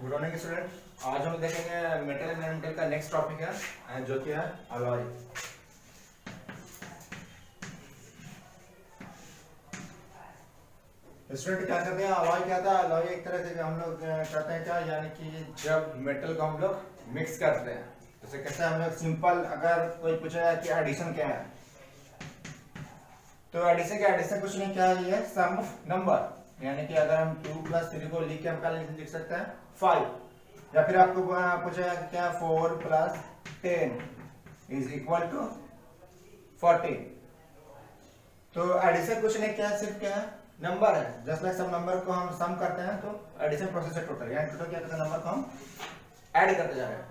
Good morning student. आज हम देखेंगे मेटल एंड नॉन मेटल का नेक्स्ट टॉपिक है जो कि है अलॉय। स्टूडेंट क्या करते हैं, अलॉय क्या था? अलॉय एक तरह से हम लोग करते हैं क्या, यानी कि जब मेटल को हम लोग मिक्स करते हैं, जैसे कैसे हम लोग सिंपल, अगर कोई पूछा कि एडिशन क्या है, तो एडिशन कुछ नहीं, क्या है ये सम ऑफ नंबर। यानी कि अगर हम 2 + 3 को लिख के हम क्या लिख सकते हैं 5, या फिर आपको पूछा क्या 4 + 10 = 40। तो एडिशन कुछ नहीं, क्या सिर्फ क्या है नंबर है। जस्ट लाइक सब नंबर को हम सम करते हैं, तो एडिशन प्रोसेस है टोटल, यानी टोटल क्या करते हैं नंबर को हम ऐड करते जा रहे हैं।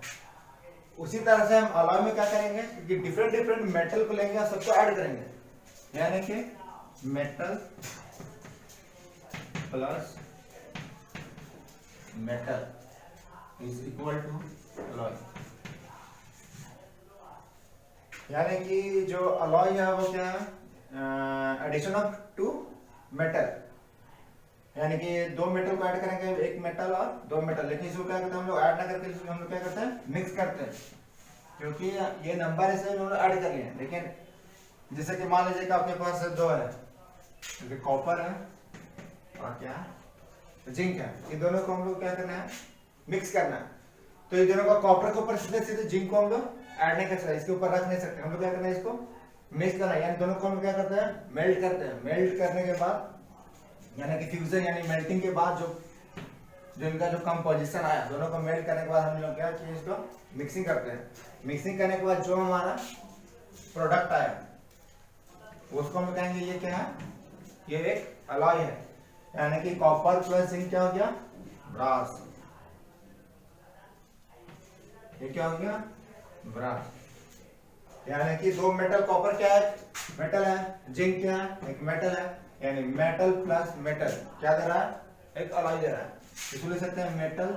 उसी तरह से हम अलॉय में क्या करेंगे कि डिफरेंट डिफरेंट मेटल को लेंगे और सबको ऐड करेंगे, यानी कि मेटल प्लस मेटल = अलॉय। यानी कि जो अलॉय है वो क्या है, एडिशन ऑफ 2 मेटल, यानी कि 2 मेटल को ऐड करेंगे, एक मेटल और 2 मेटल। लेकिन इसको क्या करते हैं हम लोग, ऐड ना करके इसको हम लोग क्या करते हैं मिक्स करते हैं, क्योंकि ये नंबर ऐसे हम लोग ऐड कर लिए। लेकिन जैसे कि मान लीजिए कि आपके पास 2 है, जैसे कॉपर है और क्या जिंक है, ये दोनों को हम लोग क्या करना है मिक्स करना है। तो ये दोनों का कॉपर के ऊपर सीधे सीधे जिंक को हम लोग ऐड नहीं कर सकते, इसके ऊपर रख नहीं सकते। हम लोग क्या करना है, इसको मिक्स करना है, यानी दोनों को हम क्या करते हैं मेल्ट करते हैं। मेल्ट करने के बाद यानी कि फ्यूजन यानी मेल्टिंग के बाद जो इनका जो कंपोजिशन आया, दोनों को मेल्ट करने के बाद हम लोग क्या किए इसको मिक्सिंग करते हैं। मिक्सिंग करने के बाद जो हमारा प्रोडक्ट आया उसको हम कहेंगे ये क्या है, ये एक अलॉय है। यानी कि कॉपर प्लस जिंक क्या हो गया, ब्रास। ये क्या हो गया, ब्रास। यानी कि 2 मेटल, कॉपर क्या है मेटल है, जिंक क्या है एक मेटल है, यानी मेटल प्लस मेटल क्या दे रहा है, एक अलॉय दे रहा है। इसको लिख सकते हैं मेटल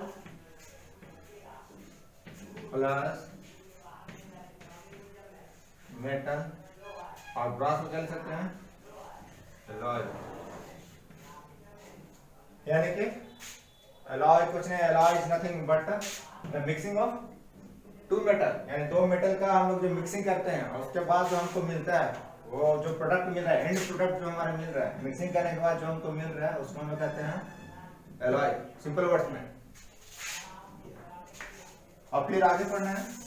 प्लस मेटल, और ब्रास को क्या लिख सकते हैं अलॉय। यानी कि अलॉय कुछ नहीं, alloy is nothing but the mixing of 2 metal, यानी 2 मेटल का हम लोग जो मिक्सिंग करते हैं और उसके बाद जो हमको मिलता है, वो जो प्रोडक्ट मिल रहा है, एंड प्रोडक्ट जो हमारा मिल रहा है मिक्सिंग करने के बाद जो हमको मिल रहा है, उसको हम लोग कहते हैं अलॉय, सिंपल वर्ड्स में। और फिर आगे पढ़ना है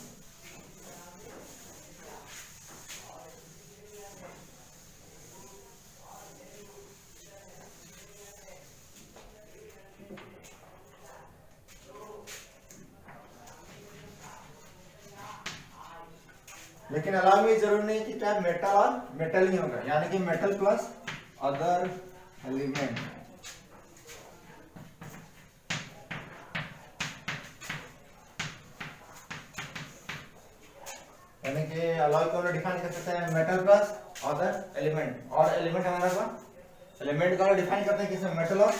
लेकिन अलॉय में जरूरी नहीं कि क्या मेटल और मेटल ही होगा, यानी कि मेटल प्लस अदर एलिमेंट। यानी कि अलॉय को डिफाइन कर सकते हैं मेटल प्लस अदर एलिमेंट। और एलिमेंट हमारा का एलिमेंट का डिफाइन करते हैं किसमें, मेटल और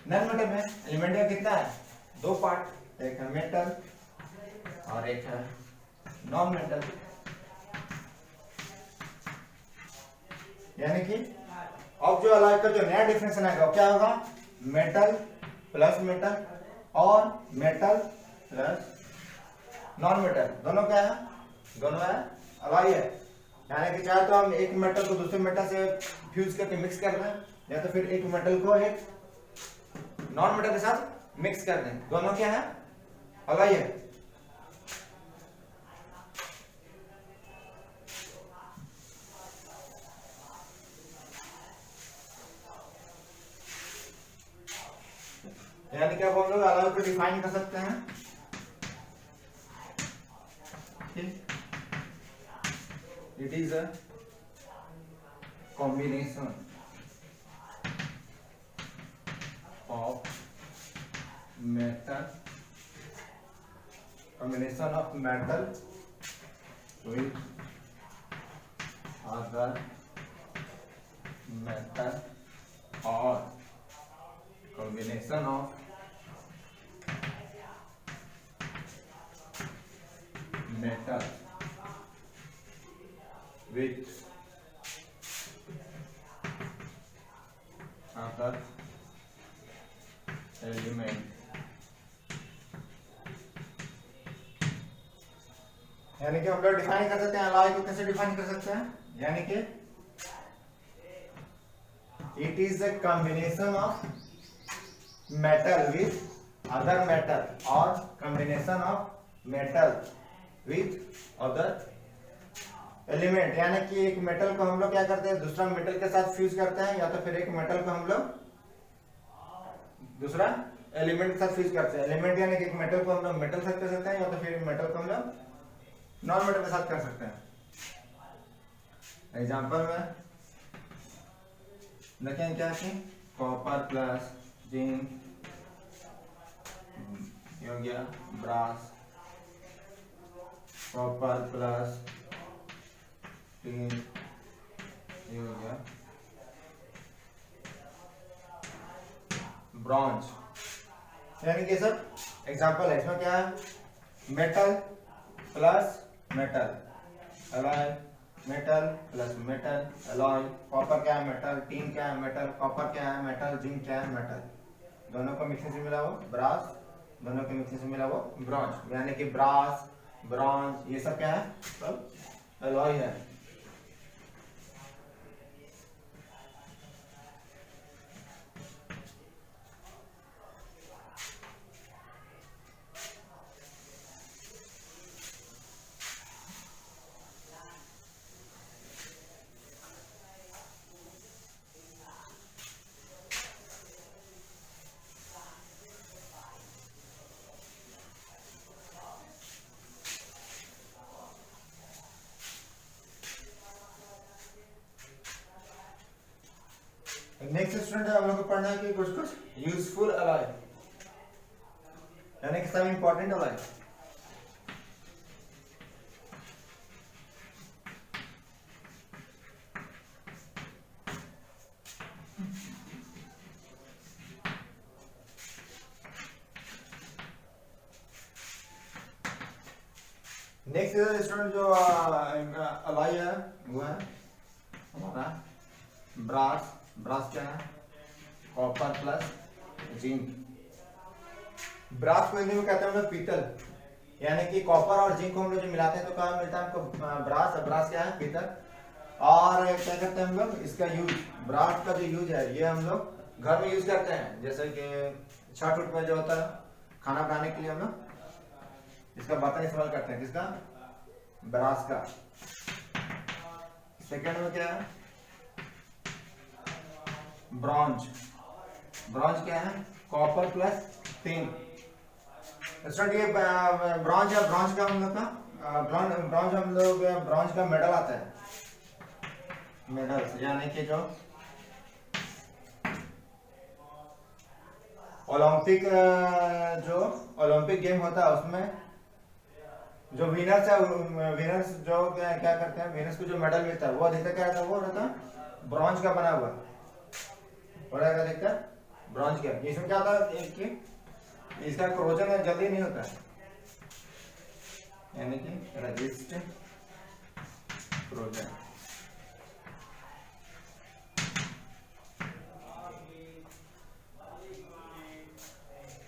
नॉन मेटल में। एलिमेंट का कितना है 2 पार्ट, एक है मेटल और एक है नॉन मेटल। यानी कि अब जो अलॉय का जो नया डिफिनेशन आएगा क्या होगा, मेटल प्लस मेटल और मेटल प्लस नॉन मेटल, दोनों क्या है, दोनों है अलॉय है। यानी कि चाहे तो हम एक मेटल को दूसरे मेटल से फ्यूज करके मिक्स कर दें, या तो फिर एक मेटल को एक नॉन मेटल के साथ मिक्स कर दें, दोनों क्या है अलॉय है। यानी कि अब हम लोग अलॉय को डिफाइन कर सकते हैं, it is a combination of metal, combination of metal with other metal or combination of metal with other element यानी कि हम लोग डिफाइन कर सकते हैं अलॉय को, कैसे डिफाइन कर सकते हैं, यानी कि it is a combination of metal with other metal और combination of metal with other element. यानी कि एक मेटल को हम लोग क्या करते हैं, दूसरा मेटल के साथ फ्यूज करते हैं, या तो फिर एक मेटल को हम लोग दूसरा एलिमेंट के साथ फ्यूज करते हैं। एलिमेंट यानी कि एक मेटल को हम लोग मेटल के साथ कर सकते हैं, या तो फिर मेटल को हम लोग नॉन मेटल के साथ कर सकते हैं। एग्जांपल में देखें क्या है, कॉपर प्लस जिंक, ये हो गया ब्रास, कॉपर प्लस टीन, ये हो गया ब्रॉन्ज। यानी कि सब एग्जांपल है। इसमें क्या है, metal plus metal alloy, metal plus metal alloy, copper क्या है मेटल, टीन क्या है मेटल, कॉपर क्या है मेटल, जिंक क्या है मेटल, दोनों को मिक्सिंग से मिला वो ब्रास, दोनों के मिक्सिंग से मिला वो ब्रॉन्ज। यानी कि ब्रास ब्रॉन्ज ये सब क्या है, सब अलॉय है। नेक्स्ट स्टूडेंट है, हम लोग को पढ़ना है कि कुछ यूजफुल अलॉय, यानी कि सब इंपॉर्टेंट अलॉय। नेक्स्ट स्टूडेंट जो अलॉय है वो है हमारा ब्रास। ब्रास क्या है, कॉपर प्लस जिंक। ब्रास को हिंदी में कहते हैं हम लोग पीतल, यानी कि कॉपर और जिंक को हम लोग जो मिलाते हैं तो क्या मिलता है हमको ब्रास। ब्रास क्या है, पीतल। और क्या करते हैं हम लोग, इसका यूज, ब्रास का जो यूज है ये हम लोग घर में यूज करते हैं, जैसे कि छठ उठ में जो होता है खाना बनाने के लिए हम लोग इसका बर्तन इस्तेमाल करते हैं, किसका, ब्रास का। सेकेंड में क्या है, ब्रॉन्ज। ब्रॉन्ज क्या है, कॉपर प्लस टिन। ये ब्रॉन्ज है, ब्रॉन्ज का हम लोग का ब्रॉन्ज हम लोग ब्रॉन्ज का मेडल आता है, मेडल्स यानी कि जो ओलंपिक गेम होता है उसमें जो विनर्स है, विनर्स जो क्या करते हैं, विनर्स को जो मेडल मिलता है वो अधिकतर क्या रहता है, वो रहता है ब्रॉन्ज का बना हुआ, अधिकतर ब्रॉन्ज का। इसमें क्या होता है कि इसका क्रोजन जल्दी नहीं होता है, यानी कि रेजिस्ट क्रोजन।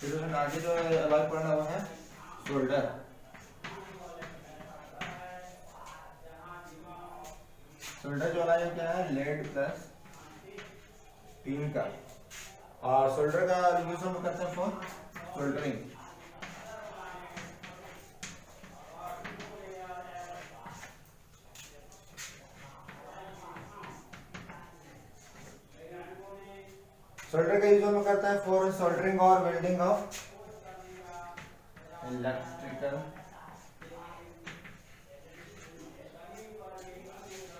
फिर आगे जो अलॉय पढ़ना हुआ है सोल्डर। सोल्डर जो अलॉय क्या है, लेड प्लस टीन का। और सोल्डर का यूज हम करते हैं फॉर सोल्डरिंग। सोल्डर का यूज हम करते हैं फॉर सोल्डरिंग और welding of electrical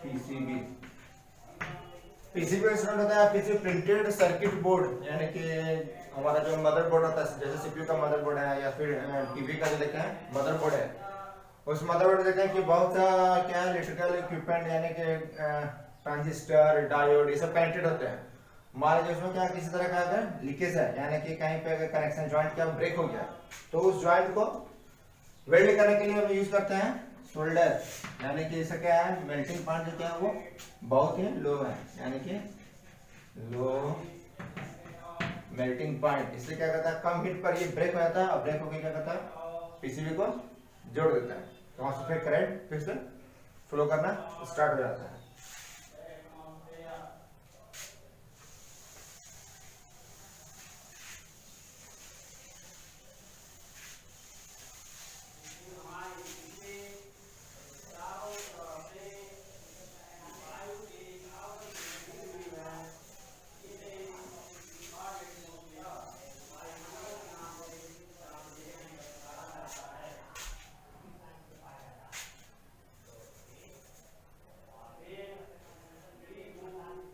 PCB. PCB instrument होता है पीसीबी प्रिंटेड सर्किट बोर्ड, यानी कि हमारा जो मदरबोर्ड होता है, जैसे सीपीयू का मदरबोर्ड है या फिर टीवी का जो देखते हैं मदरबोर्ड है, उस मदरबोर्ड देखते हैं कि बहुत सा क्या है इलेक्ट्रिकल इक्विपमेंट, यानी कि ट्रांजिस्टर डायोड ये सब कनेक्टेड होते हैं। मान लीजिए उसमें क्या किसी तरह का अगर लीकेज है, यानी कि कहीं पे अगर कनेक्शन ज्वाइंट क्या ब्रेक हो गया, तो उस ज्वाइंट को वेल्ड करने के लिए हम यूज करते हैं सोल्डर। यानी कि इसका क्या है, मेल्टिंग पॉइंट जो क्या है वो बहुत ही लो है, यानी कि लो मेल्टिंग पॉइंट। इससे क्या करता है, कम हीट पर ये ब्रेक हो जाता है और ब्रेक होकर क्या करता है, पीसीबी को जोड़ देता है। तो वहां से फिर करंट फिर से फ्लो करना स्टार्ट हो जाता है।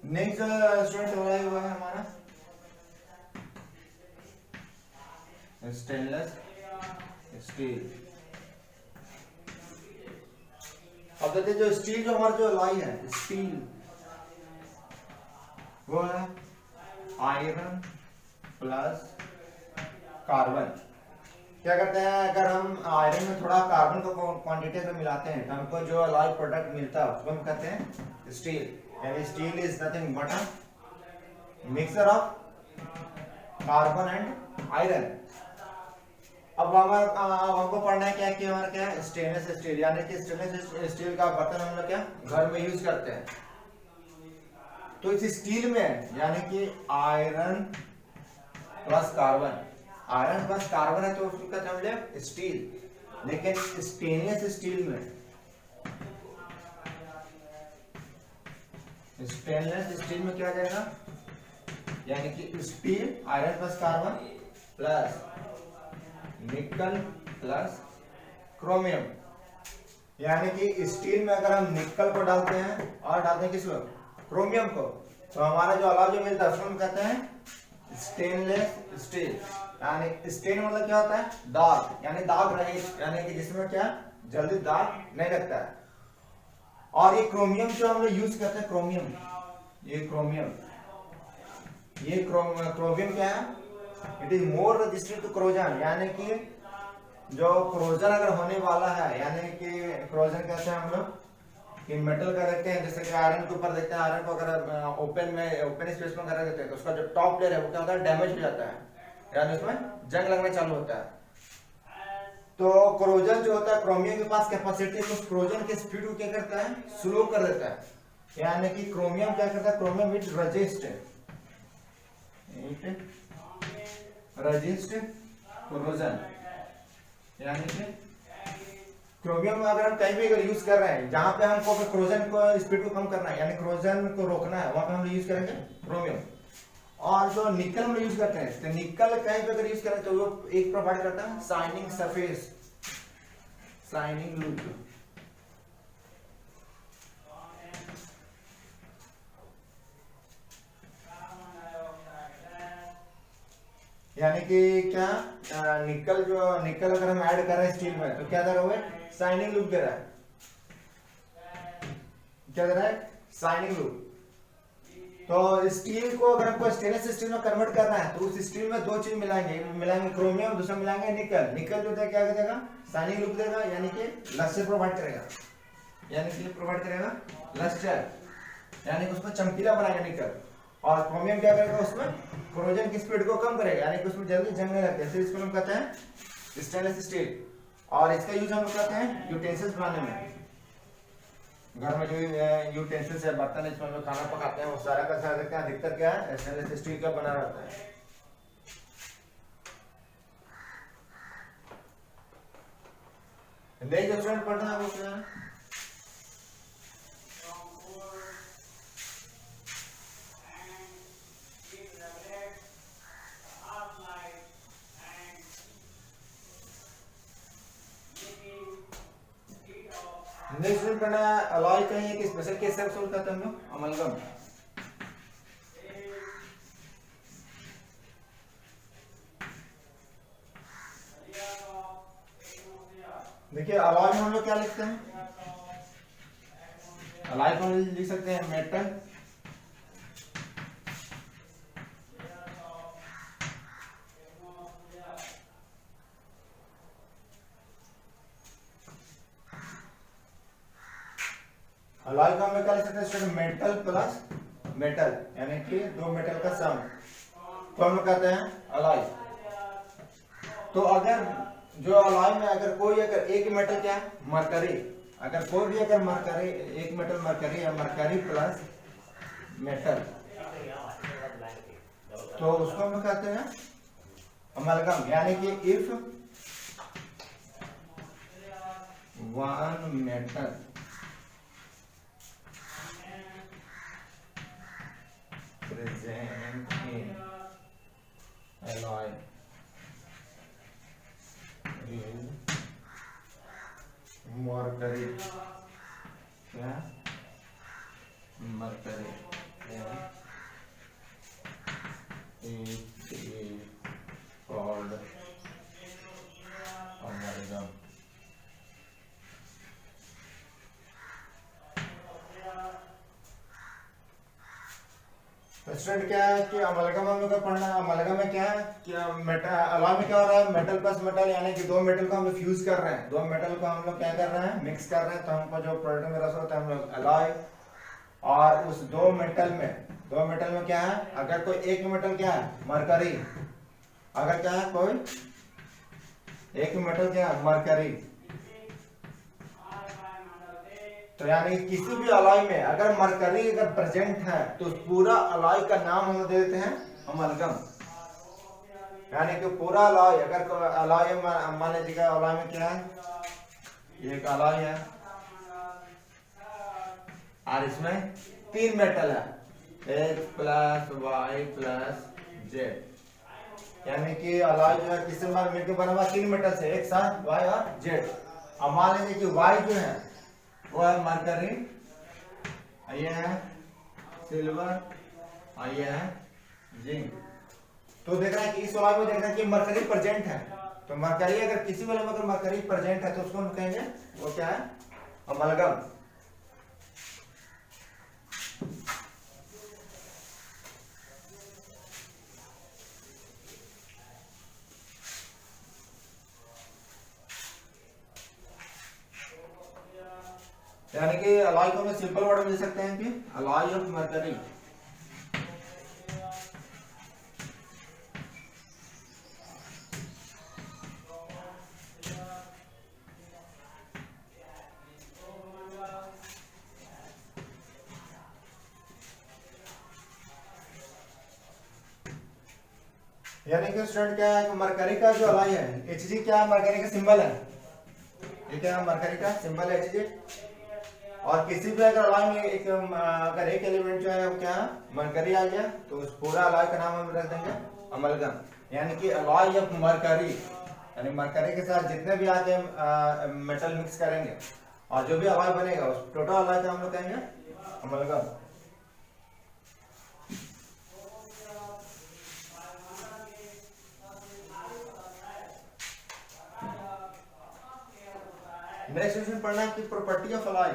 नेक्स्ट स्टूडेंट हो हुआ है हमारा स्टेनलेस स्टील। अब देखते हैं जो स्टील जो हमारा जो लाई है स्टील वो है आयरन प्लस कार्बन। क्या करते हैं अगर हम आयरन में थोड़ा कार्बन को क्वांटिटी में मिलाते हैं तो हमको जो अलॉय प्रोडक्ट मिलता है उसको हम कहते हैं स्टील। यानी steel is nothing but a mixture of carbon and iron. अब हमको पढ़ना है क्या कि हमारा क्या है स्टेनलेस स्टील। यानी कि स्टेनलेस स्टील का बर्तन हम लोग क्या घर में यूज करते हैं। तो इस स्टील में यानी कि iron plus carbon, iron plus carbon है तो उसको कहते हैं हम लोग स्टील। लेकिन स्टेनलेस स्टील में क्या आ जाएगा यानी कि steel iron plus carbon plus nickel plus chromium. यानी कि स्टील में अगर हम निकल को डालते हैं और डालते हैं किसको क्रोमियम को तो हमारा जो अलॉय जो मिलता है उसको हम कहते हैं स्टेनलेस स्टील। यानी स्टेन मतलब क्या होता है दाग, यानी दाग रहित, यानी कि जिसमें क्या जल्दी दाग नहीं लगता है। और ये क्रोमियम जो हम लोग यूज करते हैं क्रोमियम, ये क्रोमियम क्या है it is more resistant to corrosion. यानी कि जो क्रोजन अगर होने वाला है यानी कि क्रोजन कहते हैं हम लोग कि मेटल का देखते हैं जैसे कि आयरन के ऊपर देखते हैं आयरन को अगर ओपन स्पेस में कर देते हैं तो उसका जो टॉप लेयर है वो क्या होता है डैमेज हो जाता है, यानी उसमें जंग लगना चालू होता है। तो क्रोजन जो होता है क्रोमियम के पास कैपेसिटी उस क्रोजन के स्पीड को क्या करता है स्लो कर देता है। यानी कि क्रोमियम क्या करता है क्रोमियम इट रेजिस्ट क्रोजन। यानी कि क्रोमियम अगर हम कहीं भी अगर यूज कर रहे हैं जहां पे हमको क्रोजन को स्पीड को कम करना है यानी क्रोजन को रोकना है वहां पे हम यूज करेंगे क्रोमियम। और जो निकल हम यूज करते हैं तो निकल कहीं पे अगर यूज करें तो वो एक प्रोवाइड करता है शाइनिंग सरफेस, शाइनिंग लुक। यानी कि क्या निकल अगर हम ऐड कर रहे हैं स्टील में तो क्या दे रहा है शाइनिंग लुक दे रहा है। क्या दे रहा है शाइनिंग लुक। तो स्टील को अगर हमको स्टेनलेस स्टील में कन्वर्ट करना है तो उस स्टील में दो चीज मिलाएंगे क्रोमियम, दूसरा मिलाएंगे निकल जो है क्या देगा शाइनिंग लुक देगा, यानी कि लस्टर प्रोवाइड करेगा, लस्टर यानी कि उसमें चमकीला बनाएगा निकल। और क्रोमियम क्या करेगा उसमें क्रोजन की स्पीड को कम करेगा, यानी कि उसमें जल्दी जंग नहीं लगता है। इसको हम कहते हैं स्टेनलेस स्टील। और इसका यूज हम करते हैं यूटेंसिल्स बनाने में। घर में जो यूटेंसिल्स है बर्तन इसमें हम खाना पकाते हैं वो सारा का सारा क्या अधिकतर क्या है स्टेनलेस स्टील का बना रहता है। नेक्स्ट स्टूडेंट पढ़ना है वो क्या है नेक्स्ट में पढ़ना है अलॉय कहीं एक स्पेशल केस से सोल्व करते हैं हम लोग अमलगम। देखिए अलॉय में हम लोग क्या लिखते हैं, अलॉय को लिख सकते हैं मेटल अलॉय का हम लोग क्या लिख सकते हैं मेटल प्लस मेटल, यानी कि दो मेटल का सम तो हम लोग कहते हैं अलॉय। तो अगर जो अलॉय में अगर एक मेटल क्या मरकरी, अगर कोई भी अगर मरकरी एक मेटल मरकरी है, मरकरी प्लस मेटल, तो उसको हम कहते हैं अमलगम। यानी कि if one metal present in alloy is mercury, क्या mercury, it is called amalgam। Student क्या है कि अमलगम हम लोग का पढ़ना है। अमलगम में क्या है, क्या मेटल अलॉय में क्या हो रहा है, मेटल प्लस मेटल, यानी कि दो मेटल को हम लोग फ्यूज कर रहे हैं, दो मेटल को हम लोग क्या कर रहे हैं, मिक्स कर रहे हैं। तो हमको जो प्रोडक्ट में रस होता है हम लोग अलॉय, और उस दो मेटल में क्या है, अगर कोई एक मेटल क्या है मरकरी, अगर क्या है कोई एक मेटल क्या है मरकरी, तो यानी किसी भी अलॉय में अगर मरकरी अगर प्रेजेंट है तो पूरा अलॉय का नाम हम दे देते हैं अमलगम। यानी कि पूरा अलॉय, अगर अलॉय मान लीजिएगा अलॉय में क्या है, एक अलॉय है और इसमें तीन मेटल है, x plus y plus z, यानी कि अलॉय जो है किससे मिलकर बना हुआ, तीन मेटल से, एक साथ वाई और जेड। अब मान लीजिए कि वाई जो है वो है मरकरी, ये है सिल्वर और ये है जिंक। तो देख रहे हैं कि इस वाला में देख रहे हैं कि मरकरी प्रेजेंट है, तो मरकरी अगर किसी वाले में अगर मरकरी प्रेजेंट है तो उसको हम कहेंगे वो क्या है अमलगम। यानी कि अलॉय को हम सिंपल वर्ड में दे सकते हैं कि अलॉय ऑफ मरकरी। यानी कि स्टूडेंट क्या है, मरकरी का जो अलॉय है Hg क्या है, मरकरी का सिंबल है, ये क्या है मरकरी का सिंबल है Hg। और किसी भी अगर अलॉय में एक अगर एक एलिमेंट जो है वो क्या है मरकरी आ गया तो उस पूरा अलॉय का नाम हम रख देंगे अमलगम। यानी कि अलॉय ऑफ मरकरी, यानी मरकरी के साथ जितने भी आगे मेटल मिक्स करेंगे और जो भी अलॉय बनेगा उस टोटल अलॉय का हम लोग कहेंगे अमलगम। नेक्स्ट क्वेश्चन पढ़ना है कि property of alloy.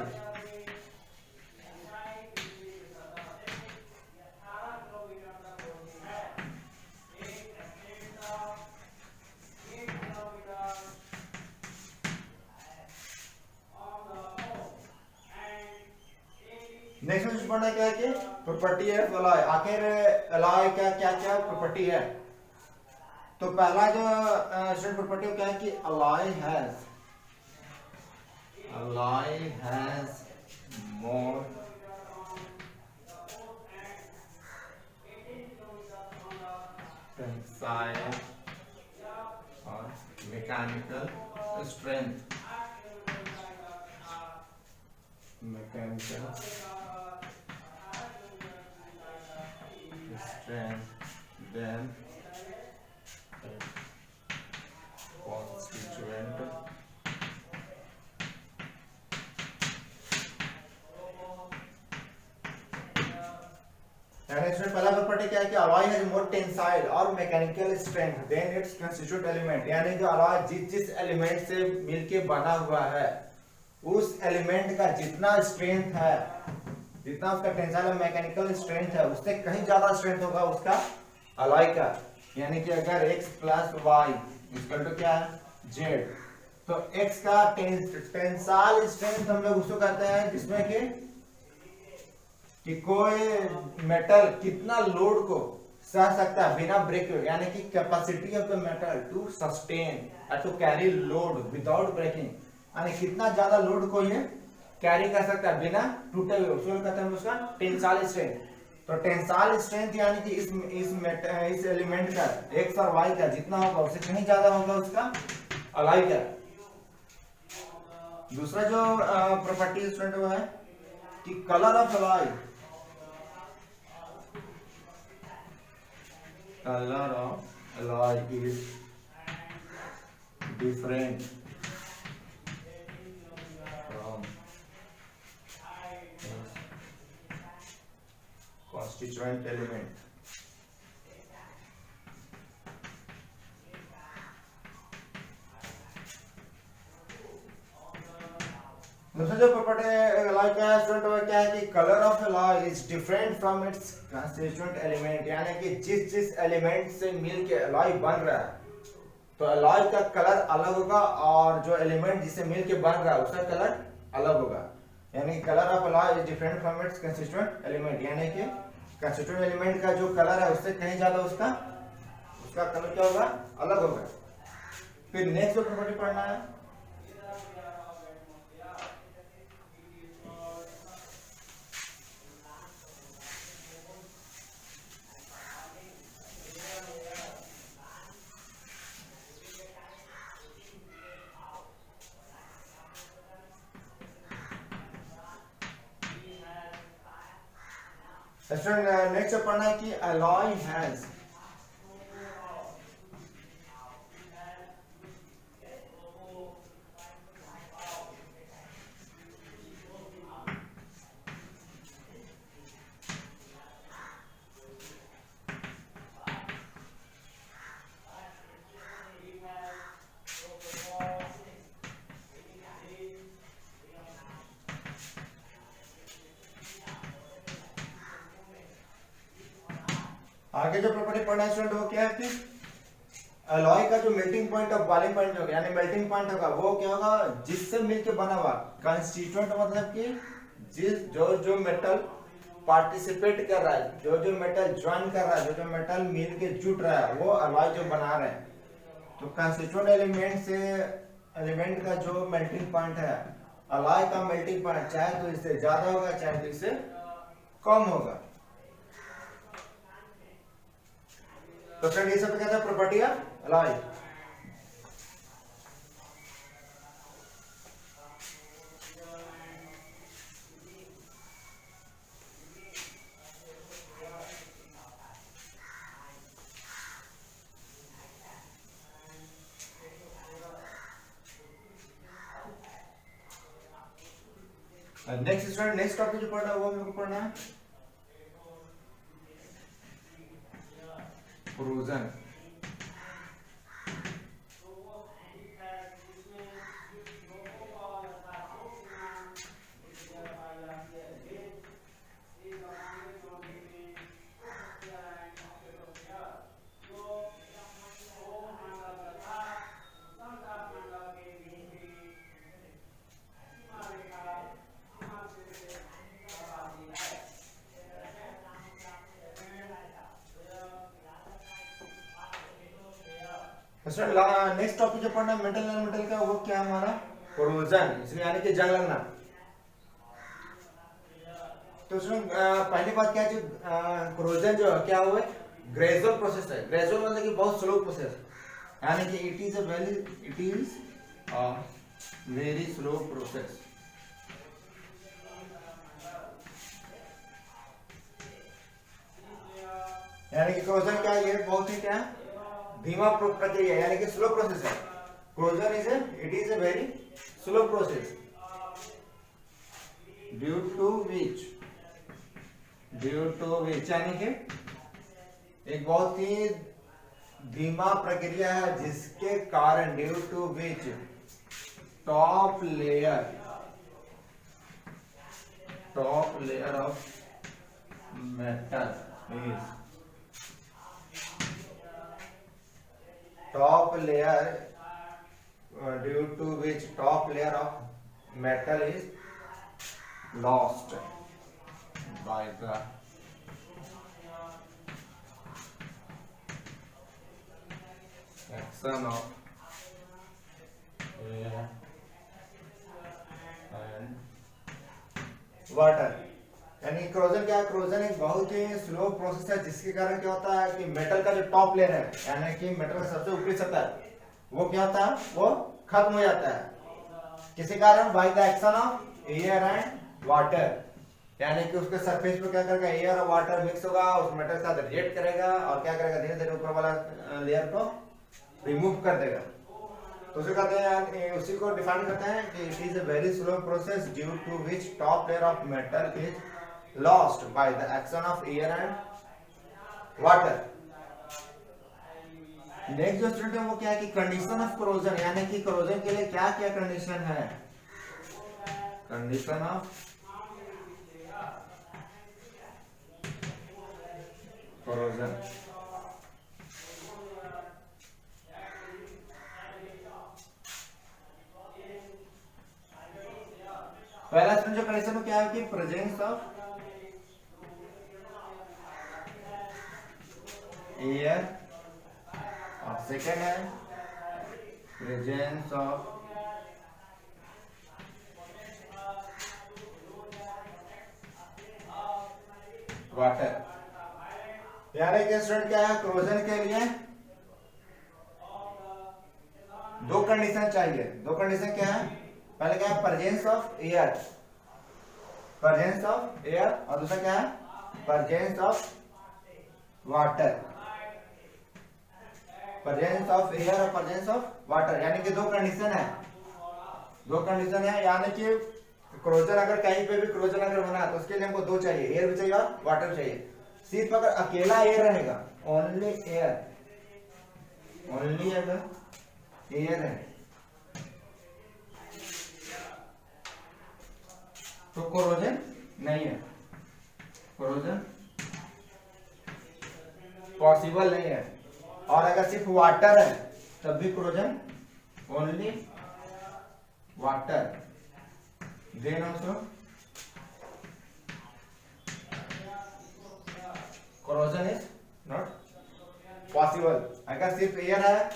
Next question पढ़ना क्या है कि प्रॉपर्टी ऑफ अलॉय, आखिर अलॉय का क्या क्या प्रॉपर्टी है। तो पहला जो स्टूडेंट प्रॉपर्टी क्या है कि alloy has more tensile or mechanical strength than constituent पहला प्रॉपर्टी क्या है कि अलॉय हैज मोर टेंसाइल और mechanical strength than its constituent element. यानी जो अलॉय जिस एलिमेंट से मिलके बना हुआ है उस एलिमेंट का जितना स्ट्रेंथ है, जितना उसका टेंसाइल और मैकेनिकल स्ट्रेंथ है उससे कहीं ज्यादा स्ट्रेंथ होगा उसका अलॉय का। यानी कि अगर x plus y equal to क्या है z, तो x का टेंसाइल स्ट्रेंथ हम लोग उसको कहते हैं जिसमें कि कोई मेटल कितना लोड को सह सकता है बिना ब्रेक हुए, यानी कि capacity of the metal to sustain to carry load without breaking, यानी कितना ज्यादा लोड को ये कैरी कर सकता है बिना टूटे हुए, उसको कहते हैं उसका टेंसाइल स्ट्रेंथ। तो टेंसाइल स्ट्रेंथ यानी कि इस एलिमेंट का एक्स और वाई का जितना होगा उससे कहीं ज्यादा होगा उसका अलॉय का। दूसरा जो प्रॉपर्टी स्टूडेंट वो है कि colour of alloy, colour of alloy is different from constituent element। दूसरा जो प्रॉपर्टी अलॉय का स्टूडेंट वो क्या है कि colour of alloy is different from its constituent element, यानी कि जिस जिस एलिमेंट से मिलके अलॉय बन रहा है तो अलॉय का कलर अलग होगा और जो एलिमेंट जिससे मिलके बन रहा है उसका कलर अलग होगा। यानी कि colour of alloy is different from its constituent element, यानी कि कंस्टिट्यूएंट एलिमेंट का जो कलर है उससे कहीं ज्यादा उसका कलर क्या होगा, अलग होगा। फिर नेक्स्ट जो प्रॉपर्टी पढ़ना है स्टूडेंट, नेक्स्ट पढ़ना है कि अलॉय हैज आगे जो प्रॉपर्टी पढ़ना है स्टूडेंट वो क्या है कि अलॉय का जो मेल्टिंग पॉइंट और बॉइलिंग पॉइंट होगा, यानी मेल्टिंग पॉइंट होगा वो क्या होगा, जिससे मिलके बना हुआ कंस्टिट्यूएंट, मतलब कि जिस जो मेटल पार्टिसिपेट कर रहा है, जो मेटल ज्वाइन कर रहा है, जो मेटल मिल के जुट रहा है वो अलॉय जो बना रहे हैं। तो कंस्टिट्यूएंट एलिमेंट का जो मेल्टिंग पॉइंट है, अलॉय का मेल्टिंग पॉइंट चाहे तो इससे ज्यादा होगा चाहे तो इससे कम होगा। तो फ्रेंड ये सब क्या था property of alloy. Next topic जो पढ़ना है वो हमको पढ़ना है कोरोजन। नेक्स्ट टॉपिक जो पढ़ना है मेटल एंड मेटल का वो क्या है हमारा कोरोजन, इसलिए यानी कि जंग लगना। तो उसमें पहली बात क्या है, जो कोरोजन जो क्या हुआ ग्रेजुअल प्रोसेस है। ग्रेजुअल मतलब कि बहुत स्लो प्रोसेस, यानी कि it is a very slow process. यानी कि कोरोजन क्या है, ये बहुत ही क्या धीमा प्रक्रिया, यानी कि स्लो प्रोसेस है। Corrosion it is a very slow process due to which यानी कि एक बहुत ही धीमा प्रक्रिया है जिसके कारण due to which top layer of metal is due to which top layer of metal is lost by the action of air and water. यानी क्रोजन क्या है? क्रोजन एक बहुत ही स्लो प्रोसेस है जिसके कारण क्या होता है कि मेटल का जो टॉप लेयर है यानी कि मेटल का सबसे ऊपरी सतह वो क्या होता है? वो खत्म हो जाता है। किसी कारण? By the action of air and water. यानी कि उसके सरफेस पे क्या करेगा? एयर और वाटर मिक्स होगा, उस मेटल के साथ रिएक्ट करेगा और क्या करेगा? धीरे धीरे ऊपर वाला लेयर को रिमूव कर देगा। तो उसे कहते हैं, उसी को डिफाइन करते हैं कि it is a very slow process due to which top layer of metal is lost by the action of air and water। Next जो स्टूडेंट है वो क्या है कि कंडीशन ऑफ क्रोजन, यानी कि क्रोजन के लिए क्या क्या कंडीशन है? Condition of corrosion. पहला स्टूडेंट जो कंडीशन में क्या है कि प्रेजेंस ऑफ एयर और सेकेंड है प्रेजेंस ऑफ वाटर। यानी कि स्टूडेंट क्या है? क्रोजन के लिए दो कंडीशन चाहिए। दो कंडीशन क्या है? पहले क्या है? Presence of air, presence of air, और दूसरा क्या है? Presence of water. Presence of air और प्रेजेंस ऑफ वाटर, यानी कि दो कंडीशन है। दो कंडीशन है, यानी कि क्रोजन अगर कहीं पे भी क्रोजन अगर बना तो उसके लिए हमको दो चाहिए, एयर भी चाहिए और वाटर चाहिए। सिर्फ अगर अकेला एयर रहेगा, ओनली एयर, ओनली अगर एयर है तो क्रोजन नहीं है, क्रोजन पॉसिबल नहीं है। और अगर सिर्फ वाटर है तब भी corrosion, only water, then also corrosion is not possible. अगर सिर्फ एयर है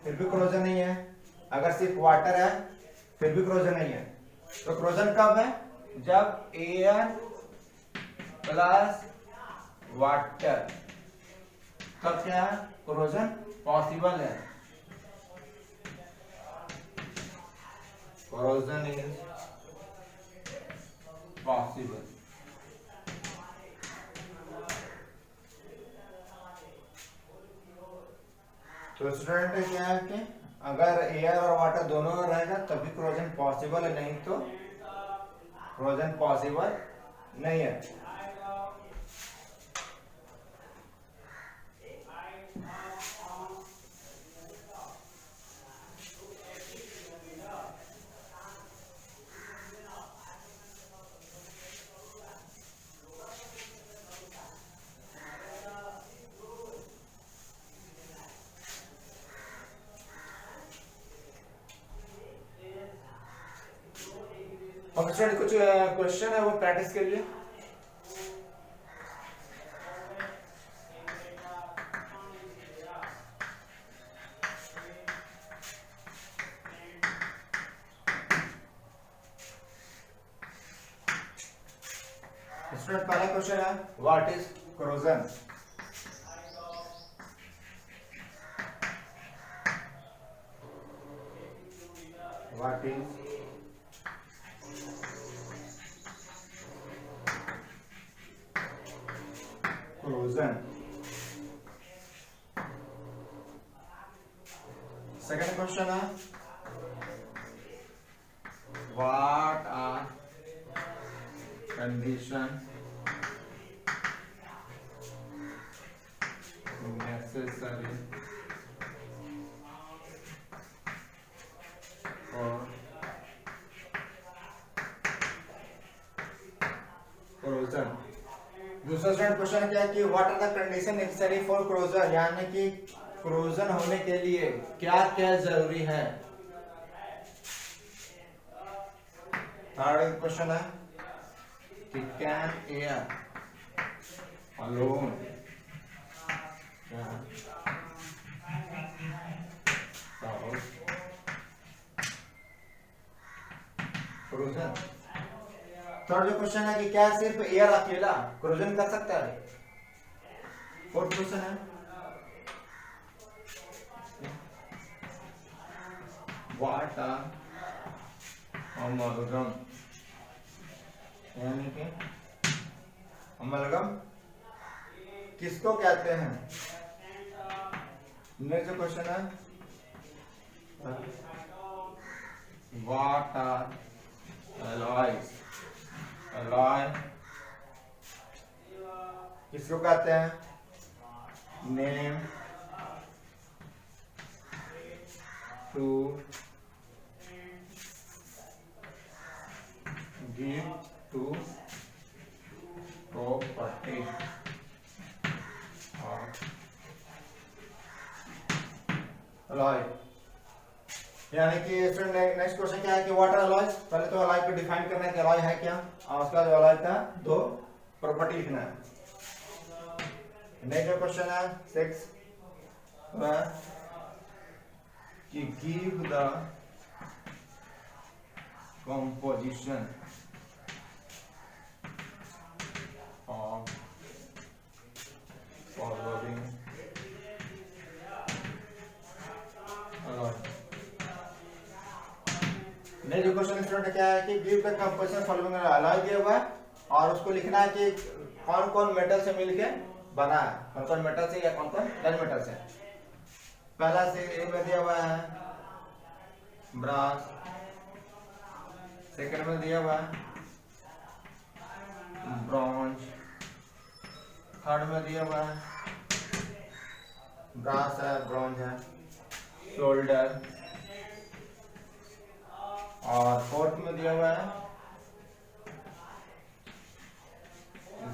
फिर भी क्रोजन नहीं है, अगर सिर्फ वाटर है फिर भी क्रोजन नहीं है। तो क्रोजन कब है? जब एयर प्लस वाटर, तब क्या है? क्रोजन पॉसिबल है। Corrosion is possible. तो स्टूडेंट क्या है कि अगर एयर और वाटर दोनों रहेगा तभी क्रोजन पॉसिबल है, नहीं तो क्रोजन पॉसिबल नहीं है। और स्टूडेंट कुछ क्वेश्चन है वो प्रैक्टिस के लिए। स्टूडेंट पहला क्वेश्चन है what is corrosion. What is corrosion. Second question है what are condition necessary for corrosion. दूसरा स्टूडेंट क्वेश्चन क्या है कि what are the condition necessary for corrosion, यानी कि क्रोजन होने के लिए क्या क्या जरूरी है। थर्ड क्वेश्चन है कि can air alone corrosion. Third जो क्वेश्चन है कि क्या सिर्फ एयर अकेला क्रोजन कर सकता है? फोर्थ क्वेश्चन है व्हाट अमलगम, यानी कि अमलगम किसको कहते हैं? नेक्स्ट क्वेश्चन है व्हाट आर alloys, alloy किसको कहते हैं? Name to give to property of alloy। यानी कि स्टूडेंट नेक्स्ट क्वेश्चन क्या है कि व्हाट आर अलॉयज। पहले तो अलॉय को डिफाइन करना है कि अलॉय है क्या, और उसका जो अलॉय का दो प्रॉपर्टी लिखना है। नेक्स्ट क्वेश्चन है 6 कि give the composition of following alloy. Next question student क्या है कि give the composition following alloy दिया हुआ है और उसको लिखना है कि कौन कौन मेटल से मिलके बना है, कौन कौन मेटल से या कौन कौन नॉन मेटल से। पहला से ए में दिया हुआ है ब्रास, सेकंड में दिया हुआ है ब्रॉन्ज, थर्ड में दिया हुआ है ब्रास है, ब्रॉन्ज है, शोल्डर, और फोर्थ में दिया हुआ है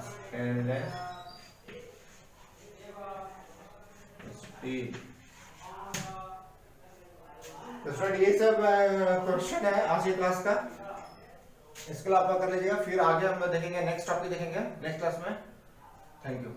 स्टेनलेस स्टील। तो फ्रेंड ये सब क्वेश्चन है आज की क्लास का, इसके लिए आप कर लीजिएगा। फिर आगे हम देखेंगे नेक्स्ट टॉपिक देखेंगे नेक्स्ट क्लास में। Thank you.